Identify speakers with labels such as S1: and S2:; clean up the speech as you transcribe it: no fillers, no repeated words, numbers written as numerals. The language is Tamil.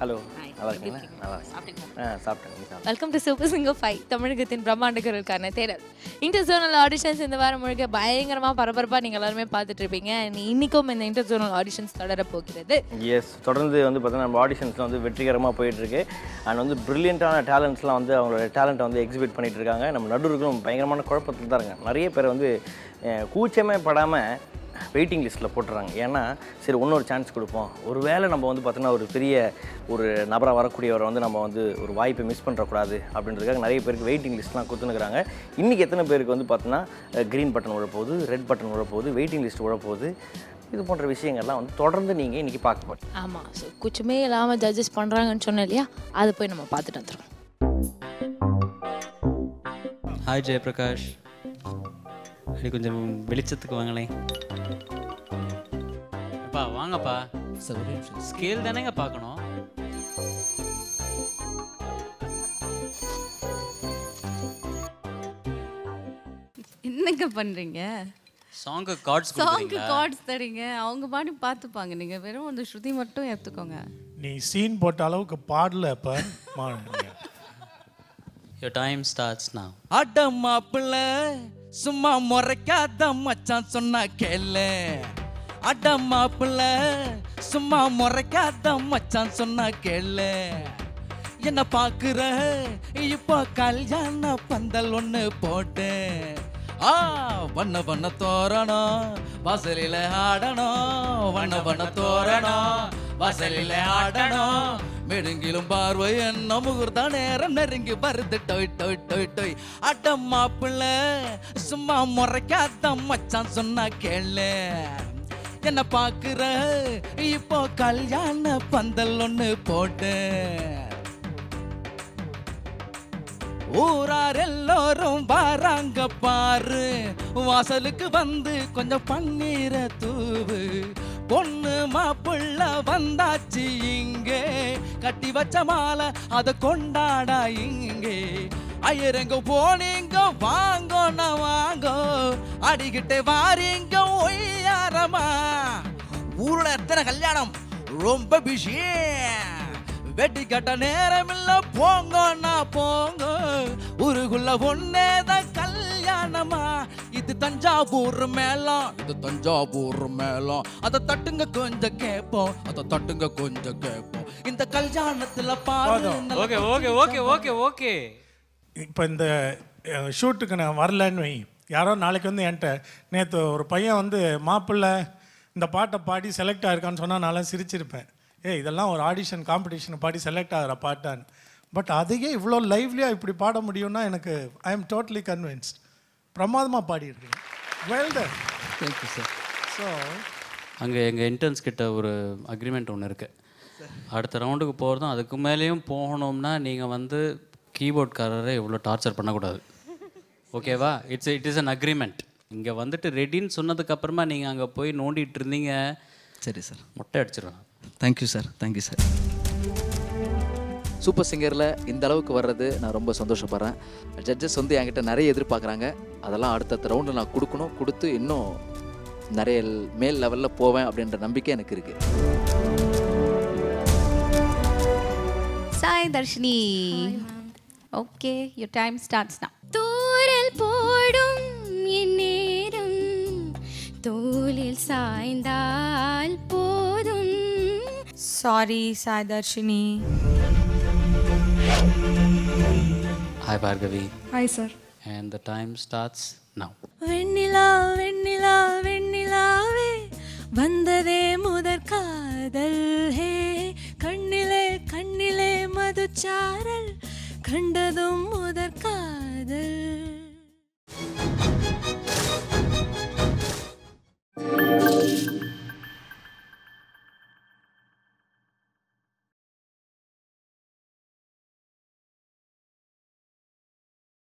S1: ஹலோ, நல்லா இருக்கீங்களா? நல்லா சாப்பிட்டேன்.
S2: வெல்கம் டு சூப்பர் சிங்கர் 5, தமிழகத்தின் பிரம்மாண்ட குரலுக்கான தேடல். இன்டர்சோனல் ஆடிஷன்ஸ் இந்த வாரம் முழுக்க பயங்கரமாக பரபரப்பாக நீங்கள் எல்லாருமே பார்த்துட்டு இருப்பீங்க. இன்றைக்கும் இந்த இன்டர்சோனல் ஆடிஷன்ஸ் தொடர போகிறது.
S1: எஸ், தொடர்ந்து வந்து பார்த்தீங்கன்னா நம்ம ஆடிஷன்ஸில் வந்து வெற்றிகரமாக போயிட்டுருக்கு. அண்ட் வந்து ப்ரில்லியண்ட்டான டேலண்ட்ஸ்லாம் வந்து அவங்களோட டேலண்ட்டை வந்து எக்ஸிபிட் பண்ணிகிட்டு இருக்காங்க. நம்ம நடுவர்களும் பயங்கரமான குழப்பத்தில் தான் இருக்காங்க. நிறைய பேர் வந்து கூச்சமே படாமல் வெயிட்டிங் லிஸ்ட்டில் போட்டுறாங்க. ஏன்னா சரி இன்னொரு சான்ஸ் கொடுப்போம், ஒரு வேளை நம்ம வந்து பார்த்தோன்னா ஒரு பெரிய ஒரு நபராக வரக்கூடியவரை வந்து நம்ம வந்து ஒரு வாய்ப்பை மிஸ் பண்ணுறக்கூடாது அப்படின்றதுக்காக நிறைய பேருக்கு வெயிட்டிங் லிஸ்ட்லாம் கொடுத்துனுக்குறாங்க. இன்றைக்கி எத்தனை பேருக்கு வந்து பார்த்தோன்னா க்ரீன் பட்டன் உழப்போகுது, ரெட் பட்டன் உழப்போகுது, வெயிட்டிங் லிஸ்ட் உழப்போகுது, இது போன்ற விஷயங்கள்லாம் வந்து தொடர்ந்து நீங்கள் இன்றைக்கி பார்க்க போகிறீங்க.
S2: ஆமாம், ஸோ குச்சமே இல்லாமல் ஜட்ஜஸ் பண்ணுறாங்கன்னு சொன்னேன் இல்லையா, அதை போய் நம்ம பார்த்துட்டு வந்துடுறோம்.
S3: ஹாய் ஜெயபிரகாஷ், அப்படி கொஞ்சம் வெளிச்சத்துக்கு வாங்களேன். அப்பா வாங்கப்பா. ஸ்கேல் தானேங்க பார்க்கணும்.
S4: என்னங்க பண்றீங்க?
S3: சாங்கு கார்ட்ஸ்
S4: தரீங்க, அவங்க பாடி பார்த்துப்பாங்க. நீங்க வெறும் அந்த ஸ்ருதி மட்டும் எடுத்துக்கோங்க.
S5: நீ சீன் போட்ட அளவுக்கு பாடல. அப்ப
S3: Your time starts now.
S6: அட மாப்பிள்ள சும்மா முறைக்காத மச்சான் சொன்னா கேளு. அட மாப்பிள்ள சும்மா முறைக்காத மச்சான் சொன்னா கேளு. என்ன பாக்குற இப்போ கல்யாண பந்தல் ஒண்ணு போட்டு வண்ண வண்ண தோரணம் வாசலில ஆடணும். வண்ண வண்ண தோரணம் வாசலில ஆடணும். மெடுங்கிலும் பார்வை என்ன முகூர்த்த நேரம் நெருங்கி வருது. டொய் டொய் டொய் டொய். அட மாப்பிள்ள சும்மா முறைக்காத மச்சான் சொன்னா கேளு. என்ன பாக்குற இப்போ கல்யாண பந்தல் ஒண்ணு போட்டு ஊரார் எல்லோரும் வாராங்க பாரு. வாசலுக்கு வந்து கொஞ்சம் பன்னீர தூவு. பொண்ணு மாப்பிள்ள வந்தாச்சு இங்கே, கட்டி வச்ச மாலை அதை கொண்டாடா இங்கே. ஐயரங்க போனீங்க வாங்கோண்ணா வாங்கோ, அடிக்கிட்டே வாரீங்க ஒய்யாரமா. ஊர்ல எத்தனை கல்யாணம் ரொம்ப பிஸி, வெட்டி கட்ட நேரம் இல்ல போங்கண்ணா போங்க. ஊருக்குள்ள ஒன்னேதான் கல்யாணமா. இது தஞ்சாவூர் மேளம், இது தஞ்சாவூர் மேளம். அதை தட்டுங்க கொஞ்சம் கேட்போம், அதை தட்டுங்க கொஞ்சம் கேட்போம். இந்த கல்யாணத்துல பாரு.
S3: Okay okay okay okay okay.
S5: இப்போ இந்த ஷூட்டுக்கு நான் வரலன்னு வை, யாரோ நாளைக்கு வந்து என்கிட்ட நேற்று ஒரு பையன் வந்து மாப்பிள்ளை இந்த பாட்டை பாடி செலக்ட் ஆகிருக்கான்னு சொன்னால் நான் சிரிச்சிருப்பேன். இதெல்லாம் ஒரு ஆடிஷன் காம்படிஷனை பாடி செலக்ட் ஆகிற பாட்டான்னு. பட் அதையே இவ்வளோ லைவ்லியாக இப்படி பாட முடியும்னா எனக்கு ஐ எம் டோட்டலி கன்வின்ஸ்ட். பிரமாதமாக பாடியிருக்கீங்க. Well done.
S6: Thank you sir.
S5: So
S3: அங்கே எங்கள் இன்டர்ன்ஸ் கிட்ட ஒரு அக்ரிமெண்ட் ஒன்று இருக்குது. அடுத்த ரவுண்டுக்கு போகிறதும் அதுக்கு மேலேயும் போகணும்னா நீங்கள் வந்து கீபோர்ட்காரரை இவ்வளோ டார்ச்சர் பண்ணக்கூடாது. ஓகேவா? It is an agreement. இங்கே வந்துட்டு ரெடின்னு சொன்னதுக்கப்புறமா நீங்கள் அங்கே போய் நோண்டிகிட்டு இருந்தீங்க.
S6: சரி சார்,
S3: மொட்டை அடிச்சிடுவேன்.
S6: Thank you sir. Thank you sir.
S7: Super சிங்கரில் இந்த அளவுக்கு வர்றது நான் ரொம்ப சந்தோஷப்படுறேன். ஜட்ஜஸ் வந்து என்கிட்ட நிறைய எதிர்பார்க்குறாங்க. அதெல்லாம் அடுத்தடுத்த ரவுண்டில் நான் கொடுக்கணும். கொடுத்து இன்னும் நிறைய மேல் லெவலில் போவேன் அப்படின்ற நம்பிக்கை எனக்கு இருக்குது.
S4: Sai Darshini, okay, your time starts now.
S8: தூரல் போடும் இந்நேரம் தோளில் சாய்ந்தால் போதும்.
S9: Sorry Saidharshini.
S3: Hi Bhargavi.
S9: Hi sir.
S3: And the time starts now.
S9: வெண்ணிலா வெண்ணிலா வெண்ணிலாவே வந்ததே முதற் காதல். ஹே கண்ணிலே கண்ணிலே மதுச்சாரல் கண்டதும்